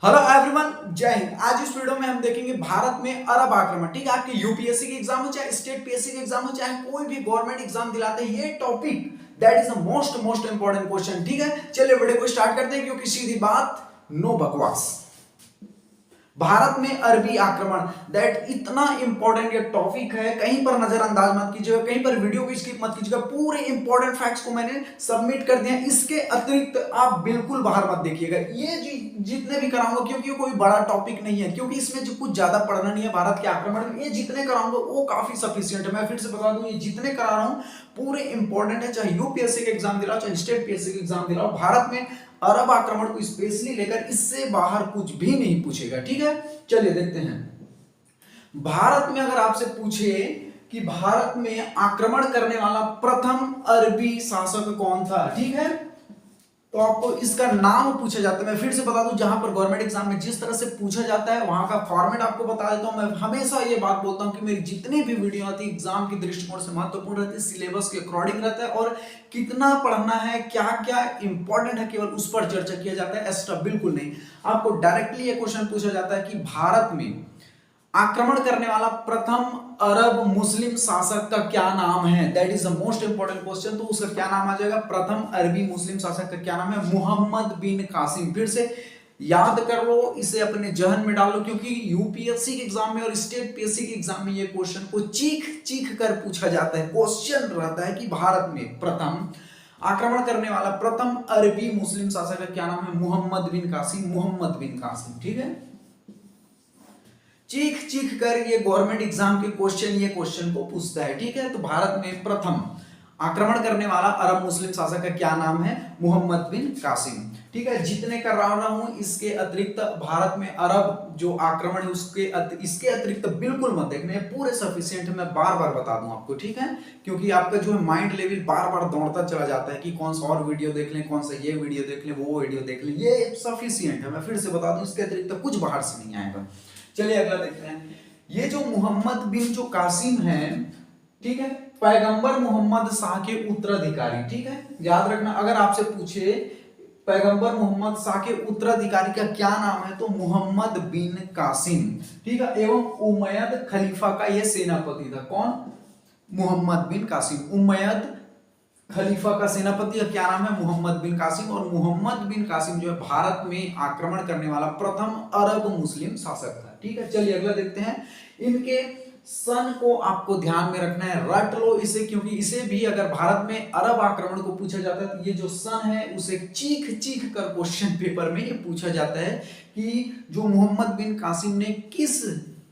Hello everyone, जय हिंद। आज इस वीडियो में हम देखेंगे भारत में अरब आक्रमण। ठीक है, आपके यूपीएससी के एग्जाम हो, चाहे स्टेट पीएससी के एग्जाम हो, चाहे कोई भी गवर्नमेंट एग्जाम दिलाते हैं, ये topic that is the most important question. ठीक है, चलिए वीडियो को स्टार्ट करते हैं, क्योंकि सीधी बात, नो बकवास। भारत में अरबी आक्रमण, दैट इतना इंपॉर्टेंट ये टॉपिक है, कहीं पर नजरअंदाज मत कीजिएगा, कहीं पर वीडियो को स्किप मत कीजिएगा। पूरे इंपॉर्टेंट फैक्ट्स को मैंने सबमिट कर दिया, इसके अतिरिक्त आप बिल्कुल बाहर मत देखिएगा। ये जितने भी कराऊंगा, क्योंकि ये कोई बड़ा टॉपिक नहीं है, क्योंकि इसमें जो कुछ ज्यादा पढ़ना नहीं है भारत के आक्रमण में, ये जितने कराऊंगा वो काफी सफिशियंट है। मैं फिर से बता दूं, ये जितने करा रहा हूं पूरे इंपॉर्टेंट है, चाहे यूपीएससी के एग्जाम दिलाओ, चाहे स्टेट पीएससी के एग्जाम दिलाओ। भारत में अरब आक्रमण को स्पेशली लेकर इससे बाहर कुछ भी नहीं पूछेगा। ठीक है, चलिए देखते हैं। भारत में अगर आपसे पूछे कि भारत में आक्रमण करने वाला प्रथम अरबी शासक कौन था, ठीक है, तो आपको इसका नाम पूछा जाता है। मैं फिर से बता दूं, जहां पर गवर्नमेंट एग्जाम में जिस तरह से पूछा जाता है वहां का फॉर्मेट आपको बता देता हूं। मैं हमेशा ये बात बोलता हूं कि मेरी जितनी भी वीडियो आती है एग्जाम के दृष्टिकोण से महत्वपूर्ण रहती है, सिलेबस के अकॉर्डिंग रहता है, और कितना पढ़ना है, क्या क्या इंपॉर्टेंट है, केवल उस पर चर्चा किया जाता है, एक्स्ट्रा बिल्कुल नहीं। आपको डायरेक्टली ये क्वेश्चन पूछा जाता है कि भारत में आक्रमण करने वाला प्रथम अरब मुस्लिम शासक का क्या नाम है, that is the most important question. तो उसका क्या नाम आ जाएगा? प्रथम अरबी मुस्लिम शासक का क्या नाम है? मोहम्मद बिन कासिम। फिर से याद कर लो, इसे अपने जहन में डालो, क्योंकि यूपीएससी के एग्जाम में और स्टेट पीएससी के एग्जाम में ये क्वेश्चन को चीख चीख कर पूछा जाता है। क्वेश्चन रहता है कि भारत में प्रथम आक्रमण करने वाला प्रथम अरबी मुस्लिम शासक का क्या नाम है? मोहम्मद बिन कासिम। मोहम्मद बिन कासिम, ठीक है। चीख चीख कर ये गवर्नमेंट एग्जाम के क्वेश्चन ये क्वेश्चन को पूछता है। ठीक है, तो भारत में प्रथम आक्रमण करने वाला अरब मुस्लिम शासक का क्या नाम है? मोहम्मद बिन कासिम। ठीक है, जितने कर रहा हूं, इसके अतिरिक्त भारत में अरब जो आक्रमण है उसके इसके अतिरिक्त बिल्कुल मत देखने, पूरे सफिशिएंट है। मैं बार बार बता दूं आपको, ठीक है, क्योंकि आपका जो है माइंड लेवल बार बार दौड़ता चला जाता है कि कौन सा और वीडियो देख लें, कौन सा ये वीडियो देख लें, वो वीडियो देख लें। ये सफिशिएंट है, मैं फिर से बता दूं, इसके अतिरिक्त कुछ बाहर से नहीं आएगा। चलिए अगला देखते हैं। ये जो मोहम्मद बिन जो कासिम है, ठीक है, पैगंबर मोहम्मद शाह के उत्तराधिकारी। ठीक है, याद रखना, अगर आपसे पूछे पैगंबर मोहम्मद शाह के उत्तराधिकारी का क्या नाम है, तो मोहम्मद बिन कासिम। ठीक है, एवं उमैयद खलीफा का यह सेनापति था। कौन? मोहम्मद बिन कासिम। उमैयद खलीफा का सेनापति का क्या नाम है? मोहम्मद बिन कासिम। और मोहम्मद बिन कासिम जो है भारत में आक्रमण करने वाला प्रथम अरब मुस्लिम शासक था। ठीक है, चलिए अगला देखते हैं। इनके सन को आपको ध्यान में रखना है, रट लो इसे, क्योंकि इसे भी अगर भारत में अरब आक्रमण को पूछा जाता है तो ये जो सन है उसे चीख चीख कर क्वेश्चन पेपर में ये पूछा जाता है कि जो मोहम्मद बिन कासिम ने किस,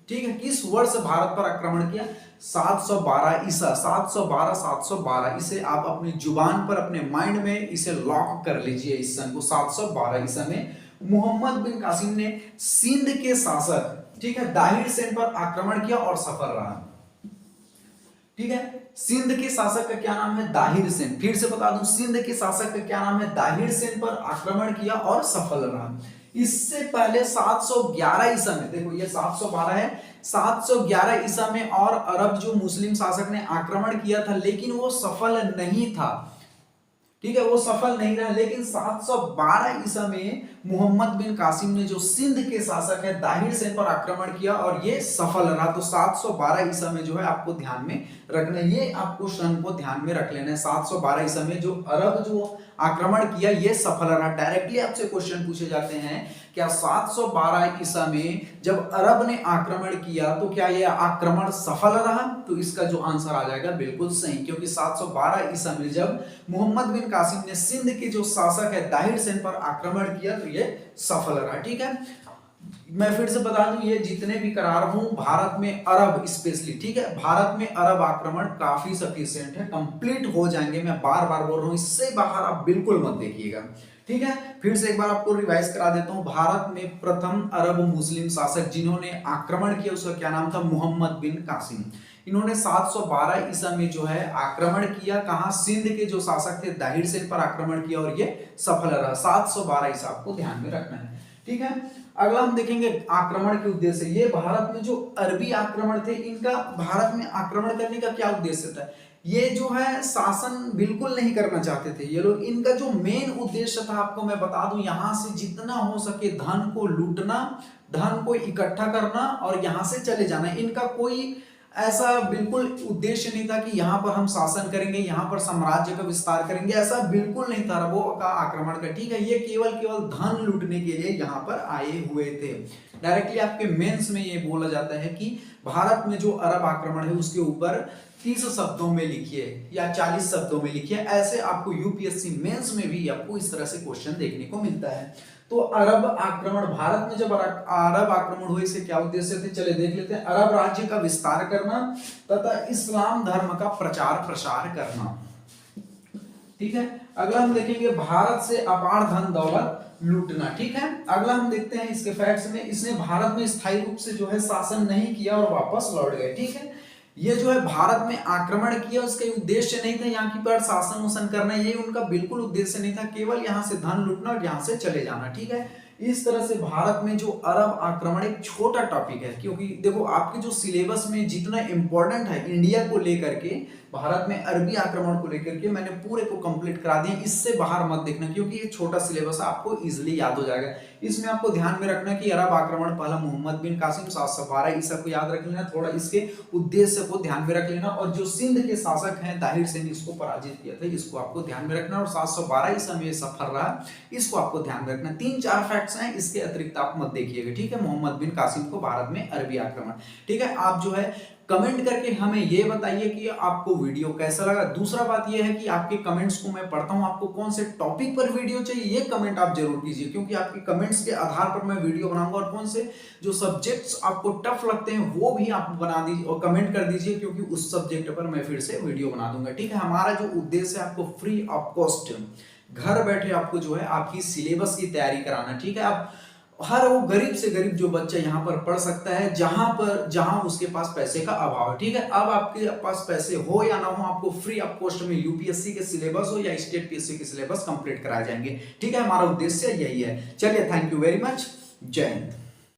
ठीक है, किस वर्ष भारत पर आक्रमण किया? 712 ईसा। 712 इसे आप अपनी जुबान पर, अपने माइंड में इसे लॉक कर लीजिए। इस सन को 712 ईसा में मोहम्मद बिन कासिम ने सिंध के शासक, ठीक है, दाहिर सेन पर आक्रमण किया और सफल रहा। ठीक है, सिंध के शासक का क्या नाम है? दाहिर सेन। फिर से बता दूं, सिंध के शासक का क्या नाम है? दाहिर सेन पर आक्रमण किया और सफल रहा। इससे पहले 711 ईसा में, देखो ये 712 है, 711 ईसा में और अरब जो मुस्लिम शासक ने आक्रमण किया था, लेकिन वो सफल नहीं था। ठीक है, वो सफल नहीं रहा, लेकिन 712 ईसा में मोहम्मद बिन कासिम ने जो सिंध के शासक है दाहिर सेन पर आक्रमण किया और ये सफल रहा। तो 712 ईसा में जो है आपको ध्यान में रखना है, ये आपको सन को ध्यान में रख लेना है। 712 ईसा में जो अरब जो आक्रमण किया ये सफल रहा। डायरेक्टली आपसे क्वेश्चन पूछे जाते हैं, क्या 712 ईसा में जब अरब ने आक्रमण किया तो क्या यह आक्रमण सफल रहा? तो इसका जो आंसर आ जाएगा बिल्कुल सही, क्योंकि 712 ईसा में जब मोहम्मद बिन कासिम ने सिंध के जो शासक है दाहिर सेन पर आक्रमण किया तो ये सफल रहा। ठीक है, मैं फिर से बता दूं, ये जितने भी करा रहा हूं भारत में अरब स्पेशली, ठीक है, भारत में अरब आक्रमण काफी सफिशिएंट है, कंप्लीट हो जाएंगे। मैं बार बार बोल रहा हूं, इससे बाहर आप बिल्कुल मत देखिएगा। ठीक है, फिर से एक बार आपको रिवाइज करा देता हूं। भारत में प्रथम अरब मुस्लिम शासक जिन्होंने आक्रमण किया उसका क्या नाम था? मोहम्मद बिन कासिम। इन्होंने 712 ईसा में जो है आक्रमण किया, कहां? सिंध के जो शासक थे दाहिर सेन पर आक्रमण किया और ये सफल रहा। 712 ईसा आपको ध्यान में रखना है। ठीक है, अगला हम देखेंगे आक्रमण के उद्देश्य। ये भारत में जो अरबी आक्रमण थे, इनका भारत में आक्रमण करने का क्या उद्देश्य था? ये जो है शासन बिल्कुल नहीं करना चाहते थे ये लोग। इनका जो मेन उद्देश्य था आपको मैं बता दूं, यहां से जितना हो सके धन को लूटना, धन को इकट्ठा करना और यहां से चले जाना। इनका कोई ऐसा बिल्कुल उद्देश्य नहीं था कि यहाँ पर हम शासन करेंगे, यहाँ पर साम्राज्य का विस्तार करेंगे, ऐसा बिल्कुल नहीं था अरबों का आक्रमण का। ठीक है, ये केवल केवल धन लूटने के लिए यहाँ पर आए हुए थे। डायरेक्टली आपके मेंस में ये बोला जाता है कि भारत में जो अरब आक्रमण है उसके ऊपर 30 शब्दों में लिखिए या 40 शब्दों में लिखिए। ऐसे आपको यूपीएससी मेंस में भी आपको इस तरह से क्वेश्चन देखने को मिलता है। तो अरब आक्रमण, भारत में जब अरब आक्रमण हुए, इससे क्या उद्देश्य थे चले देख लेते हैं। अरब राज्य का विस्तार करना तथा इस्लाम धर्म का प्रचार प्रसार करना। ठीक है, अगला हम देखेंगे भारत से अपार धन दौलत लूटना। ठीक है, अगला हम देखते हैं इसके फैक्ट्स में, इसने भारत में स्थायी रूप से जो है शासन नहीं किया और वापस लौट गए। ठीक है, ये जो है भारत में आक्रमण किया, उसका उद्देश्य नहीं था यहाँ की पर शासन उसन करना, ये उनका बिल्कुल उद्देश्य नहीं था, केवल यहाँ से धन लूटना और यहाँ से चले जाना। ठीक है, इस तरह से भारत में जो अरब आक्रमण एक छोटा टॉपिक है, क्योंकि देखो आपके जो सिलेबस में जितना इंपॉर्टेंट है इंडिया को लेकर के, भारत में अरबी आक्रमण को लेकर के मैंने पूरे को कंप्लीट करा दिया। इससे बाहर मत देखना क्योंकि ये छोटा सिलेबस है, आपको इजीली याद हो जाएगा। इसमें आपको ध्यान में रखना कि अरब आक्रमण पहला मोहम्मद बिन कासिम 712 ईसा को याद रख लेना, थोड़ा इसके उद्देश्य को ध्यान में रख लेना। और जो सिंध के शासक हैं ताहिर सेन, इसको पराजित किया था, इसको आपको ध्यान में रखना। और 712 ईसा में ये सफर रहा, इसको आपको ध्यान में रखना। 3-4 फैक्ट्स हैं, इसके अतिरिक्त आप मत देखिएगा। ठीक है, मोहम्मद बिन कासिम को भारत में अरबी आक्रमण। ठीक है, आप जो है कमेंट करके हमें ये बताइए कि आपको वीडियो कैसा लगा। दूसरा बात ये है कि आपके कमेंट्स को मैं पढ़ता हूं, आपको कौन से टॉपिक पर वीडियो चाहिए ये कमेंट आप जरूर कीजिए, क्योंकि आपके कमेंट्स के आधार पर मैं वीडियो बनाऊंगा। और कौन से जो सब्जेक्ट्स आपको टफ लगते हैं वो भी आप बना दीजिए और कमेंट कर दीजिए, क्योंकि उस सब्जेक्ट पर मैं फिर से वीडियो बना दूंगा। ठीक है, हमारा जो उद्देश्य है आपको फ्री ऑफ कॉस्ट घर बैठे आपको जो है आपकी सिलेबस की तैयारी कराना। ठीक है, आप हर वो गरीब से गरीब जो बच्चा यहाँ पर पढ़ सकता है, जहां उसके पास पैसे का अभाव है। ठीक है, अब आपके पास पैसे हो या ना हो, आपको फ्री ऑफ कॉस्ट में यूपीएससी के सिलेबस हो या स्टेट पीएससी के सिलेबस कंप्लीट कराए जाएंगे। ठीक है, हमारा उद्देश्य यही है। चलिए, थैंक यू वेरी मच, जय हिंद।